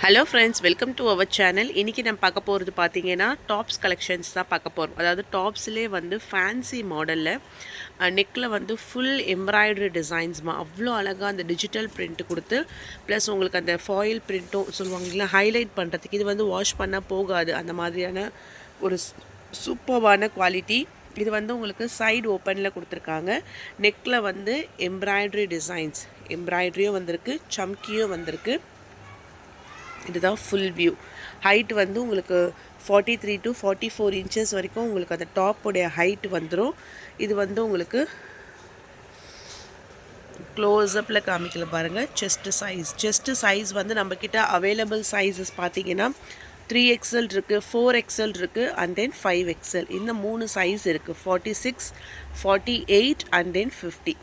Hello friends, welcome to our channel. இன்றைக்கி நம்ம பார்க்க போகிறது பார்த்தீங்கன்னா டாப்ஸ் கலெக்ஷன்ஸ் தான் பார்க்க போகிறோம். அதாவது டாப்ஸ்லேயே வந்து ஃபேன்சி மாடலில் நெக்கில் வந்து ஃபுல் எம்ப்ராய்டரி டிசைன்ஸ்மா அவ்வளோ அழகாக அந்த டிஜிட்டல் பிரிண்ட்டு கொடுத்து ப்ளஸ் உங்களுக்கு அந்த ஃபாயில் பிரிண்ட்டும் சொல்லுவாங்க இல்லை, ஹைலைட் பண்ணுறதுக்கு இது வந்து வாஷ் பண்ணால் போகாது அந்த மாதிரியான ஒரு சூப்பர்வான குவாலிட்டி. இது வந்து உங்களுக்கு சைடு ஓப்பனில் கொடுத்துருக்காங்க. நெக்கில் வந்து எம்ப்ராய்டரி டிசைன்ஸ், எம்ப்ராய்டரியும் வந்திருக்கு, சம்கியும் வந்திருக்கு. இதுதான் ஃபுல் வியூ. ஹைட் வந்து உங்களுக்கு 43 to 44 இன்ச்சஸ் வரைக்கும் உங்களுக்கு அந்த டாப்புடைய ஹைட் வந்துடும். இது வந்து உங்களுக்கு க்ளோஸ்அப்பில் காமிக்கல பாருங்கள். செஸ்ட்டு சைஸ் வந்து நம்மக்கிட்ட அவைலபிள் சைஸஸ் பார்த்தீங்கன்னா 3XL இருக்குது, 4XL இருக்குது, அண்ட் தென் 5XL. இந்த 3 சைஸ் இருக்குது. 46, 48 அண்ட் தென் 50.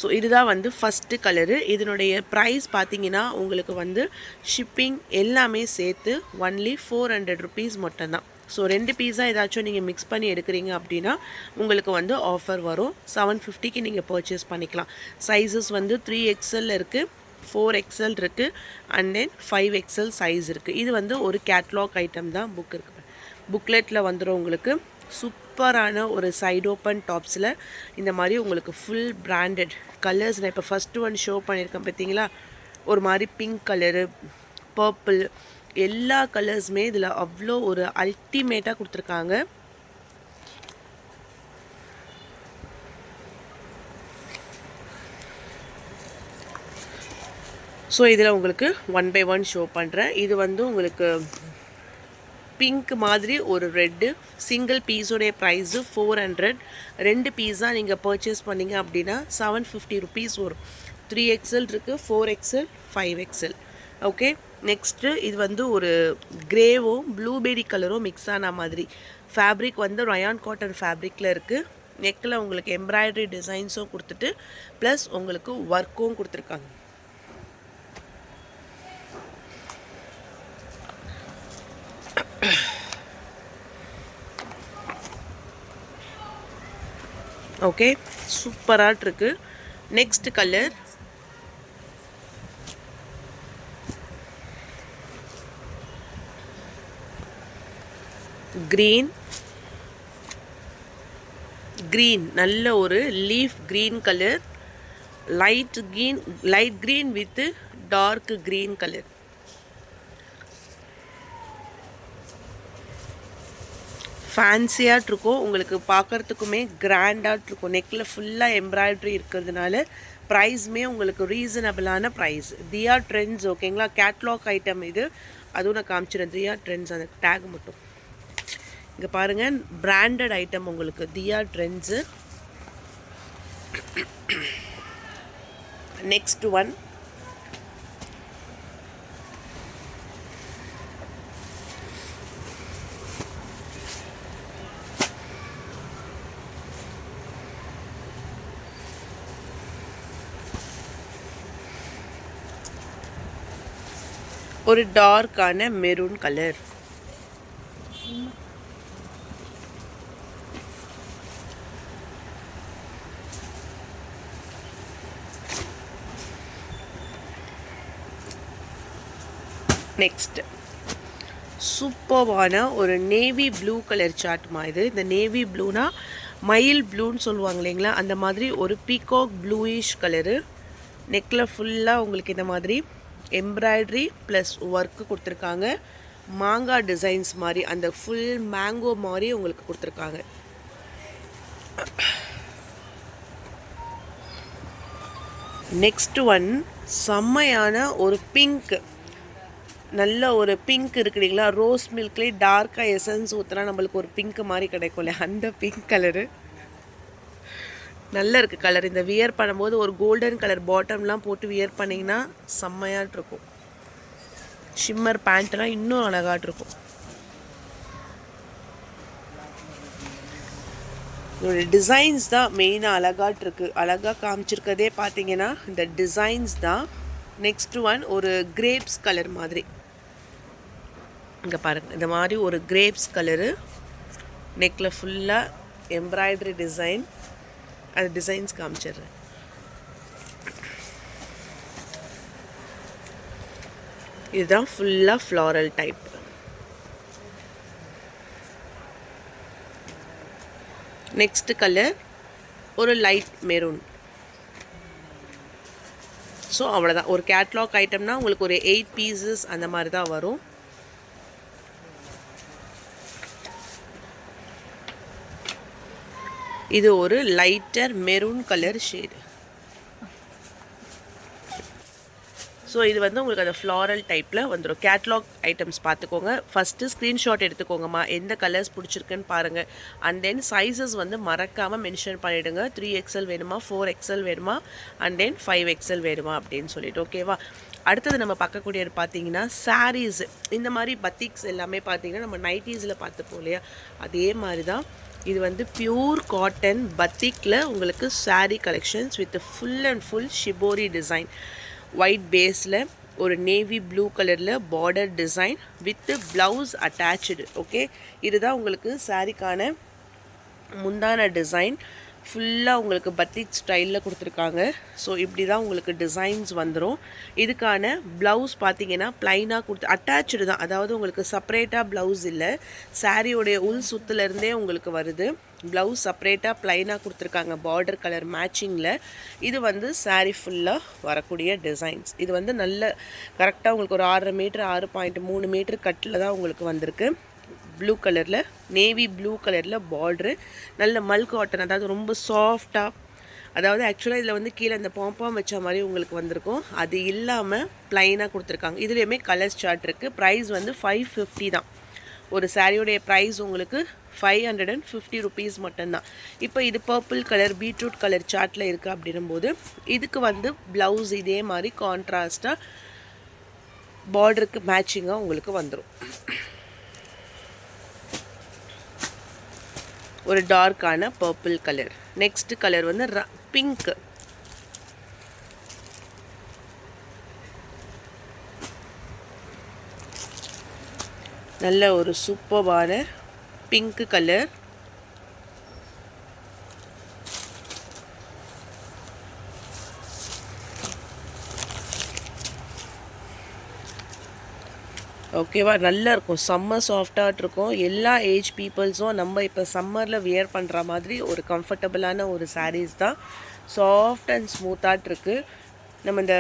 ஸோ இதுதான் வந்து ஃபஸ்ட்டு கலரு. இதனுடைய ப்ரைஸ் பார்த்தீங்கன்னா உங்களுக்கு வந்து ஷிப்பிங் எல்லாமே சேர்த்து ஒன்லி 400 ருபீஸ் மட்டும்தான். ஸோ 2 பீஸாக ஏதாச்சும் நீங்கள் மிக்ஸ் பண்ணி எடுக்கிறீங்க அப்படின்னா உங்களுக்கு வந்து ஆஃபர் வரும். 750க்கு நீங்கள் பர்ச்சேஸ் பண்ணிக்கலாம். சைஸஸ் வந்து 3XL இருக்குது, 4XL இருக்குது, அண்ட் தென் 5XL சைஸ் இருக்குது. இது வந்து ஒரு கேட்லாக் ஐட்டம் தான். புக் இருக்குது, புக்லெட்டில் வந்துடும் உங்களுக்கு. சூப்பரான ஒரு சைடு ஓப்பன் டாப்ஸில் இந்த மாதிரி உங்களுக்கு ஃபுல் பிராண்டட் கலர்ஸ். நான் இப்போ ஃபஸ்ட்டு ஒன் ஷோ பண்ணியிருக்கேன் பார்த்தீங்களா, ஒரு மாதிரி பிங்க் கலரு, பர்பிள், எல்லா கலர்ஸுமே இதில் அவ்வளோ ஒரு அல்டிமேட்டாக கொடுத்துருக்காங்க. ஸோ இதில் உங்களுக்கு 1 by 1 ஷோ பண்ணுறேன். இது வந்து உங்களுக்கு பிங்க் மாதிரி ஒரு ரெட்டு சிங்கிள் பீஸோடைய ப்ரைஸு 400. 2 பீஸாக நீங்கள் பர்ச்சேஸ் பண்ணிங்க அப்படின்னா 750 ருபீஸ் வரும். 3XL இருக்குது, 4XL, 5XL. ஓகே, நெக்ஸ்ட்டு இது வந்து ஒரு கிரேவும் ப்ளூபெரி கலரும் மிக்ஸ் ஆன மாதிரி ஃபேப்ரிக் வந்து ரயான் காட்டன் ஃபேப்ரிக்கில் இருக்குது. நெக்கில் உங்களுக்கு எம்ப்ராய்டரி டிசைன்ஸும் கொடுத்துட்டு ப்ளஸ் உங்களுக்கு ஒர்க்கும் கொடுத்துருக்காங்க. ஓகே, சூப்பராக இருக்கு. Next colour green. நல்ல ஒரு leaf green colour, light green with dark green colour. ஃபேன்சியாக இருக்கும், உங்களுக்கு பார்க்குறதுக்குமே கிராண்டாக இருக்கும். நெக்கில் ஃபுல்லாக எம்ப்ராய்ட்ரி இருக்கிறதுனால ப்ரைஸுமே உங்களுக்கு ரீசனபிளான ப்ரைஸ். தியா ட்ரெண்ட்ஸ், ஓகேங்களா, கேட்லாக் ஐட்டம் இது. அதுவும் நான் காமிச்சிடுறேன். தியா ட்ரெண்ட்ஸ் அந்த டேக் மட்டும் இங்கே பாருங்கள். பிராண்டட் ஐட்டம் உங்களுக்கு தியா ட்ரெண்ட்ஸு. நெக்ஸ்ட் ஒன் ஒரு டார்க்கான மெரூன் கலர். நெக்ஸ்ட் சூப்பர்வான ஒரு நேவி ப்ளூ கலர் சார்ட்மா இது. இந்த நேவி ப்ளூனா மயில் ப்ளூன்னு சொல்லுவாங்க இல்லைங்களா, அந்த மாதிரி ஒரு பீகாக் ப்ளூயிஷ் கலரு. நெக்கில் ஃபுல்லாக உங்களுக்கு இந்த மாதிரி எம்ப்ராய்டரி ப்ளஸ் ஒர்க்கு கொடுத்துருக்காங்க. மாங்காய் டிசைன்ஸ் மாதிரி அந்த ஃபுல் மேங்கோ மாதிரி உங்களுக்கு கொடுத்துருக்காங்க. நெக்ஸ்ட் ஒன் செம்மையான ஒரு பிங்க், நல்ல ஒரு பிங்க் இருக்குங்களா, ரோஸ் மில்க்லேயே டார்க்காக எசன்ஸ் ஊற்றினா நம்மளுக்கு ஒரு பிங்க் மாதிரி கிடைக்கும்ல, அந்த பிங்க் கலரு நல்லா இருக்குது கலர். இந்த வியர் பண்ணும்போது ஒரு கோல்டன் கலர் பாட்டம்லாம் போட்டு வியர் பண்ணிங்கன்னா செம்மையாக இருக்கும். ஷிம்மர் பேண்ட்லாம் இன்னும் அழகாக இருக்கும். இதோட டிசைன்ஸ் தான் மெயினாக அழகாக இருக்குது. அழகாக காமிச்சிருக்கதே பார்த்தீங்கன்னா இந்த டிசைன்ஸ் தான். நெக்ஸ்ட் ஒன் ஒரு கிரேப்ஸ் கலர் மாதிரி. இங்கே பாருங்கள், இந்த மாதிரி ஒரு கிரேப்ஸ் கலரு. நெக்கில் ஃபுல்லாக எம்ப்ராய்டரி டிசைன். அது டிசைன்ஸ் காமிச்சிடுறேன். இதுதான் ஃபுல்லாக ஃப்ளாரல் டைப். நெக்ஸ்ட் கலர் ஒரு லைட் மெரூன். ஸோ அவ்வளோதான். ஒரு கேட்லாக் ஐட்டம்னா உங்களுக்கு ஒரு 8 பீசஸ் அந்த மாதிரி தான் வரும். இது ஒரு lighter maroon colour shade. So இது வந்து உங்களுக்கு அந்த ஃப்ளாரல் டைப்பில் வந்துடும். கேட்லாக் ஐட்டம்ஸ் பார்த்துக்கோங்க. ஃபஸ்ட்டு ஸ்க்ரீன்ஷாட் எடுத்துக்கோங்கம்மா, எந்த கலர்ஸ் பிடிச்சிருக்குன்னு பாருங்கள். அண்ட் தென் சைஸஸ் வந்து மறக்காமல் மென்ஷன் பண்ணிவிடுங்க. 3XL வேணுமா, 4XL வேணுமா, அண்ட் தென் 5XL வேணுமா அப்படின்னு சொல்லிட்டு. ஓகேவா? அடுத்தது நம்ம பார்க்கக்கூடியது பார்த்தீங்கன்னா சாரீஸ். இந்த மாதிரி பத்திக்ஸ் எல்லாமே பார்த்தீங்கன்னா நம்ம நைட்டிஸில் பார்த்துப்போம் இல்லையா, அதே மாதிரி தான் இது வந்து பியூர் காட்டன் பத்திக்கில் உங்களுக்கு sari collections with full and full shibori design. White பேஸில் ஒரு நேவி ப்ளூ கலரில் border design with blouse attach. Okay, இதுதான் உங்களுக்கு சாரீக்கான முந்தான டிசைன். ஃபுல்லாக உங்களுக்கு பத்திக் ஸ்டைலில் கொடுத்துருக்காங்க. ஸோ இப்படி தான் உங்களுக்கு டிசைன்ஸ் வந்துடும். இதுக்கான ப்ளவுஸ் பார்த்தீங்கன்னா ப்ளைனாக கொடுத்து அட்டாச்சு தான், அதாவது உங்களுக்கு செப்பரேட்டாக ப்ளவுஸ் இல்லை, சாரியோடைய உள் சுற்றுலேருந்தே உங்களுக்கு வருது. ப்ளவுஸ் செப்பரேட்டாக ப்ளைனாக கொடுத்துருக்காங்க பார்டர் கலர் மேட்சிங்கில். இது வந்து சாரீ ஃபுல்லாக வரக்கூடிய டிசைன்ஸ். இது வந்து நல்ல கரெக்டாக உங்களுக்கு ஒரு 6.5 மீட்டர் 6.3 மீட்டர் கட்டில் தான் உங்களுக்கு வந்திருக்கு. ப்ளூ கலரில், நேவி ப்ளூ கலரில் பார்ட்ரு, நல்ல மல் காட்டன், அதாவது ரொம்ப சாஃப்டாக. அதாவது ஆக்சுவலாக இதில் வந்து கீழே இந்த பாம்பாம் வச்ச மாதிரி உங்களுக்கு வந்திருக்கும். அது இல்லாமல் ப்ளைனாக கொடுத்துருக்காங்க. இதுலேயுமே கலர்ஸ் சார்ட் இருக்குது. ப்ரைஸ் வந்து 550 தான். ஒரு சாரியோடைய ப்ரைஸ் உங்களுக்கு 550 ருபீஸ் மட்டும்தான். இப்போ இது பர்பிள் கலர் பீட்ரூட் கலர் சார்ட்டில் இருக்குது அப்படின்னும்போது இதுக்கு வந்து ப்ளவுஸ் இதே மாதிரி கான்ட்ராஸ்டாக பார்டருக்கு மேட்சிங்காக உங்களுக்கு வந்துடும். ஒரு டார்க்கான பர்பிள் கலர். நெக்ஸ்ட் கலர் வந்து பிங்க். நல்ல ஒரு சூப்பர்பான பிங்க் கலர். ஓகேவா? நல்லா இருக்கும், செம்ம சாஃப்டாக இருக்கும். எல்லா ஏஜ் பீப்புள்ஸும் நம்ம இப்போ சம்மரில் வியர் பண்ணுற மாதிரி ஒரு கம்ஃபர்டபுளான ஒரு சாரீஸ் தான். சாஃப்ட் அண்ட் ஸ்மூத்தாக இருக்குது. நம்ம இந்த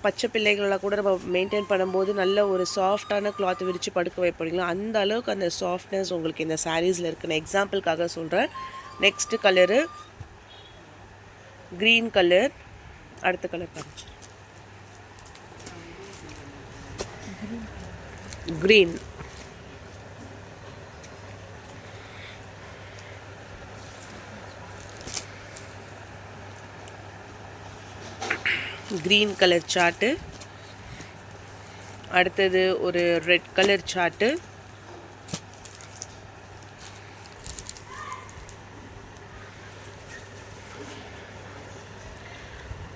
பச்சை பிள்ளைகளெலாம் கூட நம்ம மெயின்டைன் பண்ணும்போது நல்ல ஒரு சாஃப்டான கிளாத் விரித்து படுக்க வைப்பீங்களா, அந்த அளவுக்கு அந்த சாஃப்ட்னஸ் உங்களுக்கு இந்த சாரீஸில் இருக்குது. நான் எக்ஸாம்பிளுக்காக சொல்கிறேன். Next colour green colour. அடுத்த கலர் காமிச்சு green. green color chart. அடுத்தது ஒரு ரெட் கலர் சார்ட்டு.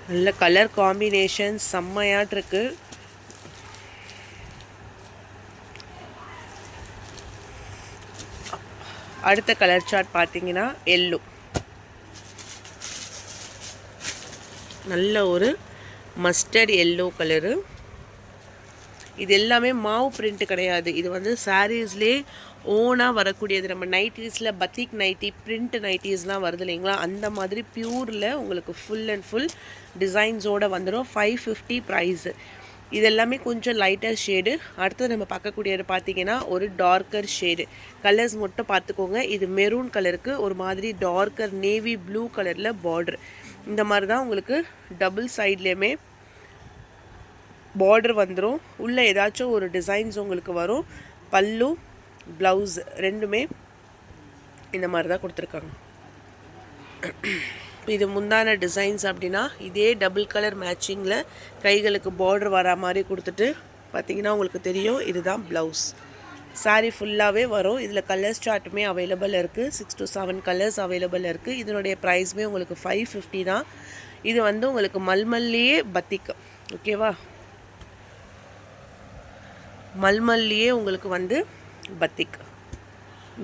நல்ல கலர் காம்பினேஷன் செம்மையாட்டு இருக்கு. அடுத்த கலர் சார்ட் பார்த்தீங்கன்னா எல்லோ. நல்ல ஒரு மஸ்டர்ட் எல்லோ கலரு. இது எல்லாமே மாவு பிரிண்ட் கிடையாது. இது வந்து சாரீஸ்லேயே ஓனாக வரக்கூடியது. நம்ம நைட்டிஸில் பத்திக் நைட்டி, பிரிண்ட் நைட்டிஸ்லாம் வருது இல்லைங்களா, அந்த மாதிரி பியூரில் உங்களுக்கு ஃபுல் அண்ட் ஃபுல் டிசைன்ஸோடு வந்துடும். 550 ப்ரைஸு. இது எல்லாமே கொஞ்சம் லைட்டர் ஷேடு. அடுத்தது நம்ம பார்க்கக்கூடியது பார்த்தீங்கன்னா ஒரு டார்க்கர் ஷேடு. கலர்ஸ் மட்டும் பார்த்துக்கோங்க. இது மெரூன் கலருக்கு ஒரு மாதிரி டார்க்கர் நேவி ப்ளூ கலரில் பார்டர். இந்த மாதிரி தான் உங்களுக்கு டபுள் சைட்லேயுமே பார்டர் வந்துடும். உள்ளே ஏதாச்சும் ஒரு டிசைன்ஸ் உங்களுக்கு வரும். பல்லு ப்ளவுஸ் ரெண்டுமே இந்த மாதிரி தான் கொடுத்துருக்காங்க. இது முந்தான டிசைன்ஸ் அப்படின்னா இதே டபுள் கலர் மேட்சிங்கில் கைகளுக்கு பார்டர் வர மாதிரி கொடுத்துட்டு பார்த்திங்கன்னா உங்களுக்கு தெரியும். இதுதான் ப்ளவுஸ். சாரீ ஃபுல்லாகவே வரும். இதில் கலர்ஸ் சார்ட்டுமே அவைலபிள் இருக்குது. 6 to 7 கலர்ஸ் அவைலபிள் இருக்குது. இதனுடைய ப்ரைஸுமே உங்களுக்கு 550 தான். இது வந்து உங்களுக்கு மல்மல்லியே பத்திக்கு. ஓகேவா? மல்மல்லியே உங்களுக்கு வந்து பத்திக்.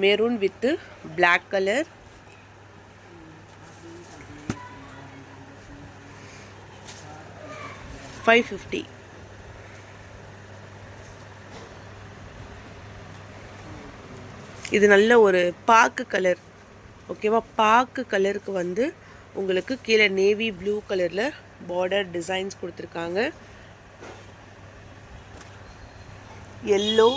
Maroon with black colour. $550. இது நல்ல ஒரு பாக்கு கலர், ஓகேவா? பாக்கு கலருக்கு வந்து உங்களுக்கு கீழே நேவி ப்ளூ கலரில் பார்டர் டிசைன்ஸ் கொடுத்துருக்காங்க. எல்லோ,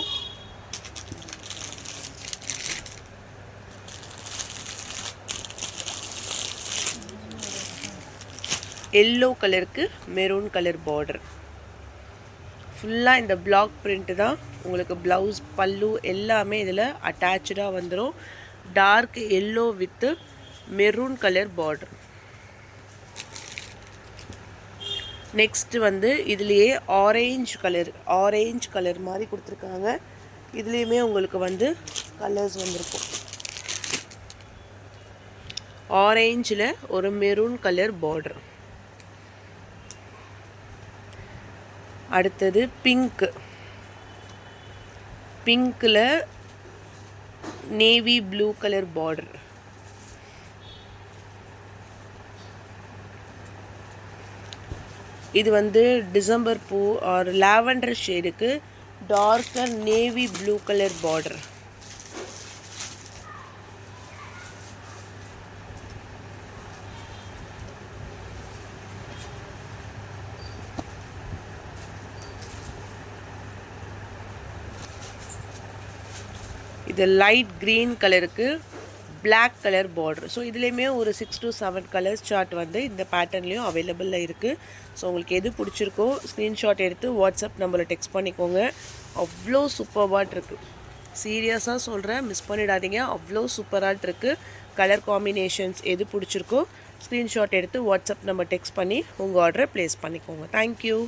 எல்லோ கலருக்கு மெரூன் கலர் பார்டர். ஃபுல்லாக இந்த பிளாக் பிரிண்ட்டு தான் உங்களுக்கு ப்ளவுஸ், பல்லு எல்லாமே இதில் அட்டாச்சாக வந்துடும். Dark yellow with maroon colour border. Next வந்து இதுலேயே ஆரேஞ்ச் கலர் மாதிரி கொடுத்துருக்காங்க. இதுலேயுமே உங்களுக்கு வந்து கலர்ஸ் வந்திருக்கும். ஆரேஞ்சில் ஒரு மெரூன் கலர் பார்டர். அடுத்தது பிங்க்கில் நேவி ப்ளூ கலர் பார்டர். இது வந்து டிசம்பர் பூ ஆர் லாவெண்டர் ஷேடுக்கு darker navy blue colour border. இது லைட் க்ரீன் கலருக்கு பிளாக் கலர் பார்டர். ஸோ இதுலேயுமே ஒரு 6 to 7 கலர்ஸ் சார்ட் வந்து இந்த பேட்டர்ன்லேயும் அவைலபிளில் இருக்குது. ஸோ உங்களுக்கு எது பிடிச்சிருக்கோ ஸ்க்ரீன்ஷாட் எடுத்து வாட்ஸ்அப் நம்பரில் டெக்ஸ்ட் பண்ணிக்கோங்க. அவ்வளோ சூப்பர்வாக இருக்குது, சீரியஸாக சொல்கிறேன், மிஸ் பண்ணிடாதீங்க. அவ்வளோ சூப்பராக இருக்குது. கலர் காம்பினேஷன்ஸ் எது பிடிச்சிருக்கோ ஸ்க்ரீன்ஷாட் எடுத்து வாட்ஸ்அப் நம்பர் டெக்ஸ்ட் பண்ணி உங்கள் ஆர்டரை ப்ளேஸ் பண்ணிக்கோங்க. தேங்க்யூ.